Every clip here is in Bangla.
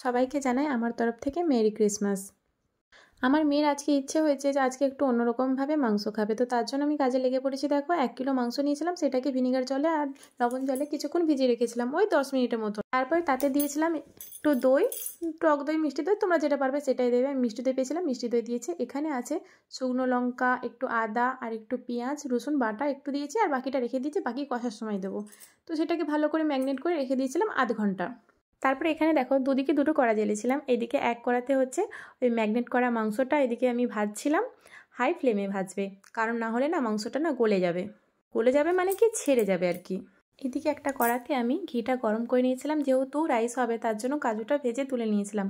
সবাইকে জানাই আমার তরফ থেকে মেরি ক্রিসমাস। আমার মেয়ের আজকে ইচ্ছে হয়েছে যে আজকে একটু অন্যরকমভাবে মাংস খাবে, তো তার জন্য আমি কাজে লেগে পড়েছি। দেখো 1 কিলো মাংস নিয়েছিলাম, সেটাকে ভিনিগার জলে আর লবণ জলে কিছুক্ষণ ভিজিয়ে রেখেছিলাম, ওই 10 মিনিটের মতো। তারপরে তাতে দিয়েছিলাম একটু দই, টক দই, মিষ্টি দই, তোমরা যেটা পারবে সেটাই দেবে। আমি মিষ্টি দই পেয়েছিলাম, মিষ্টি দই দিয়েছি। এখানে আছে শুকনো লঙ্কা, একটু আদা আর একটু পেঁয়াজ রসুন বাটা একটু দিয়েছি, আর বাকিটা রেখে দিয়েছি, বাকি কষার সময় দেবো। তো সেটাকে ভালো করে ম্যারিনেট করে রেখে দিয়েছিলাম আধ ঘন্টা। তারপরে এখানে দেখো দুদিকে দুটো কড়া জ্বেলেছিলাম। এদিকে এক কড়াতে হচ্ছে ওই ম্যাগনেট করা মাংসটা, এদিকে আমি ভাজছিলাম। হাই ফ্লেমে ভাজবে, কারণ না হলে না মাংসটা না গলে যাবে। গলে যাবে মানে কি, ছেড়ে যাবে আর কি। এদিকে একটা কড়াতে আমি ঘিটা গরম করে নিয়েছিলাম, যেহেতু রাইস হবে তার জন্য কাজুটা ভেজে তুলে নিয়েছিলাম।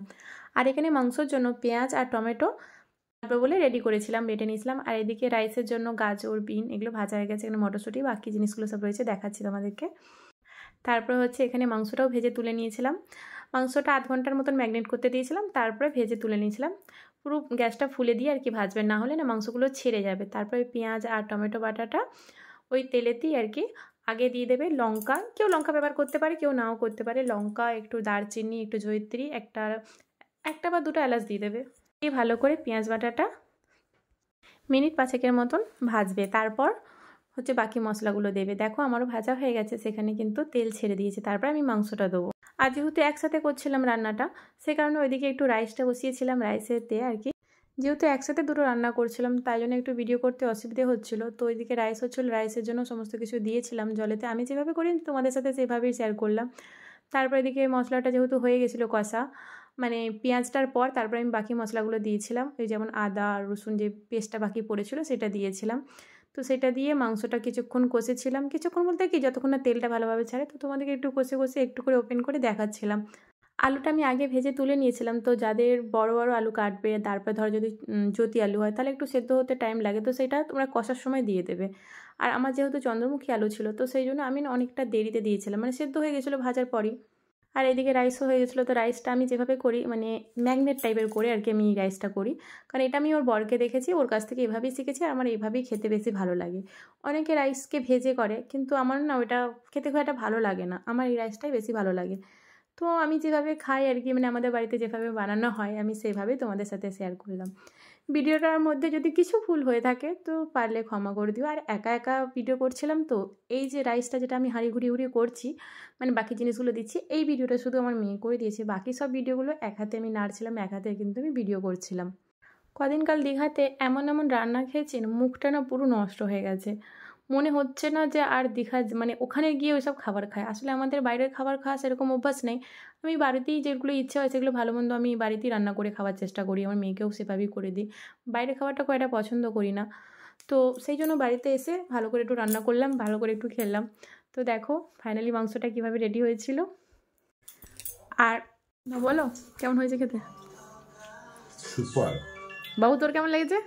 আর এখানে মাংসর জন্য পেঁয়াজ আর টমেটো বলে রেডি করেছিলাম, বেটে নিয়েছিলাম। আর এদিকে রাইসের জন্য গাজর বিন এগুলো ভাজা হয়ে গেছে, এখানে মটরশুঁটি বাকি জিনিসগুলো সব রয়েছে, দেখাচ্ছি তোমাদেরকে। তারপরে হচ্ছে এখানে মাংসটাও ভেজে তুলে নিয়েছিলাম। মাংসটা আধ ঘন্টার মতন ম্যাগনেট করতে দিয়েছিলাম, তারপরে ভেজে তুলে নিয়েছিলাম। পুরো গ্যাসটা ফুলে দিয়ে আর কি ভাজবেন, না হলে না মাংসগুলো ছেড়ে যাবে। তারপরে পেঁয়াজ আর টমেটো বাটাটা ওই তেলেতেই আর কি আগে দিয়ে দেবে। লঙ্কা, কেউ লঙ্কা ব্যবহার করতে পারে, কেউ নাও করতে পারে। লঙ্কা, একটু দারচিনি, একটু জয়িত্রী, একটা বা দুটো এলাচ দিয়ে দেবে। এই ভালো করে পেঁয়াজ বাটাটা মিনিট 5 মতন ভাজবে। তারপর হচ্ছে বাকি মশলাগুলো দেবে। দেখো আমারও ভাজা হয়ে গেছে, সেখানে কিন্তু তেল ছেড়ে দিয়েছে। তারপর আমি মাংসটা দেবো। আর যেহেতু একসাথে করছিলাম রান্নাটা, সে কারণে ওইদিকে একটু রাইসটা বসিয়েছিলাম, রাইসেতে আর কি। যেহেতু একসাথে দুটো রান্না করছিলাম, তাই জন্য একটু ভিডিও করতে অসুবিধে হচ্ছিলো। তো ওইদিকে রাইস হচ্ছিলো, রাইসের জন্য সমস্ত কিছু দিয়েছিলাম জলেতে। আমি যেভাবে করি তোমাদের সাথে সেভাবেই শেয়ার করলাম। তারপর এদিকে মশলাটা যেহেতু হয়ে গেছিলো কষা, মানে পেঁয়াজটার পর তারপরে আমি বাকি মশলাগুলো দিয়েছিলাম। ওই যেমন আদা রসুন যে পেস্টটা বাকি পড়েছিল সেটা দিয়েছিলাম। তো সেটা দিয়ে মাংসটা কিছুক্ষণ কষেছিলাম, কিছুক্ষণ বলতে কি যতক্ষণ না তেলটা ভালোভাবে ছাড়ে। তো তোমাদেরকে একটু কষে কষে একটু করে ওপেন করে দেখাচ্ছিলাম। আলুটা আমি আগে ভেজে তুলে নিয়েছিলাম। তো যাদের বড় বড় আলু কাটবে, তারপরে ধরো যদি জ্যোতি আলু হয় তাহলে একটু সেদ্ধ হতে টাইম লাগে, তো সেটা তোমরা কষার সময় দিয়ে দেবে। আর আমার যেহেতু চন্দ্রমুখী আলু ছিল, তো সেই জন্য আমি অনেকটা দেরিতে দিয়েছিলাম, মানে সেদ্ধ হয়ে গেছিলো ভাজার পরই। আর এদিকে রাইসও হয়ে গেছিলো। তো রাইসটা আমি যেভাবে করি, মানে ম্যাগনেট টাইপের করে আর কি আমি রাইসটা করি, কারণ এটা আমি ওর বরকে দেখেছি, ওর কাছ থেকে এভাবেই শিখেছি। আর আমার এইভাবেই খেতে বেশি ভালো লাগে। অনেকে রাইসকে ভেজে করে, কিন্তু আমার না ওটা খেতে খুব একটা ভালো লাগে না, আমার এই রাইসটাই বেশি ভালো লাগে। তো আমি যেভাবে খাই আর কি, মানে আমাদের বাড়িতে যেভাবে বানানো হয় আমি সেভাবেই তোমাদের সাথে শেয়ার করলাম। ভিডিওটার মধ্যে যদি কিছু ভুল হয়ে থাকে তো পারলে ক্ষমা করে দিও। আর একা একা ভিডিও করছিলাম, তো এই যে রাইসটা যেটা আমি হাঁড়ি ঘুরিয়ে ঘুরিয়ে করছি, মানে বাকি জিনিসগুলো দিচ্ছি, এই ভিডিওটা শুধু আমার মেয়ে করে দিয়েছে। বাকি সব ভিডিওগুলো এক হাতে আমি নাড়ছিলাম, এক হাতে কিন্তু আমি ভিডিও করছিলাম। কদিনকাল দীঘাতে এমন এমন রান্না খেয়েছি, মুখটা না পুরো নষ্ট হয়ে গেছে। মনে হচ্ছে না যে আর দীঘা মানে ওখানে গিয়ে ওইসব খাবার খায়। আসলে আমাদের বাইরের খাবার খাওয়া সেরকম অভ্যাস নেই। আমি বাড়িতেই যেগুলো ইচ্ছা হয় সেগুলো ভালো মন্দ আমি বাড়িতেই রান্না করে খাওয়ার চেষ্টা করি, আমার মেয়েকেও সেভাবেই করে দিই। বাইরের খাবারটা খুব একটা পছন্দ করি না। তো সেই জন্য বাড়িতে এসে ভালো করে একটু রান্না করলাম, ভালো করে একটু খেলাম। তো দেখো ফাইনালি মাংসটা কীভাবে রেডি হয়েছিল। আর বলো কেমন হয়েছে খেতে? সুপার। বাবু তোর কেমন লেগেছে?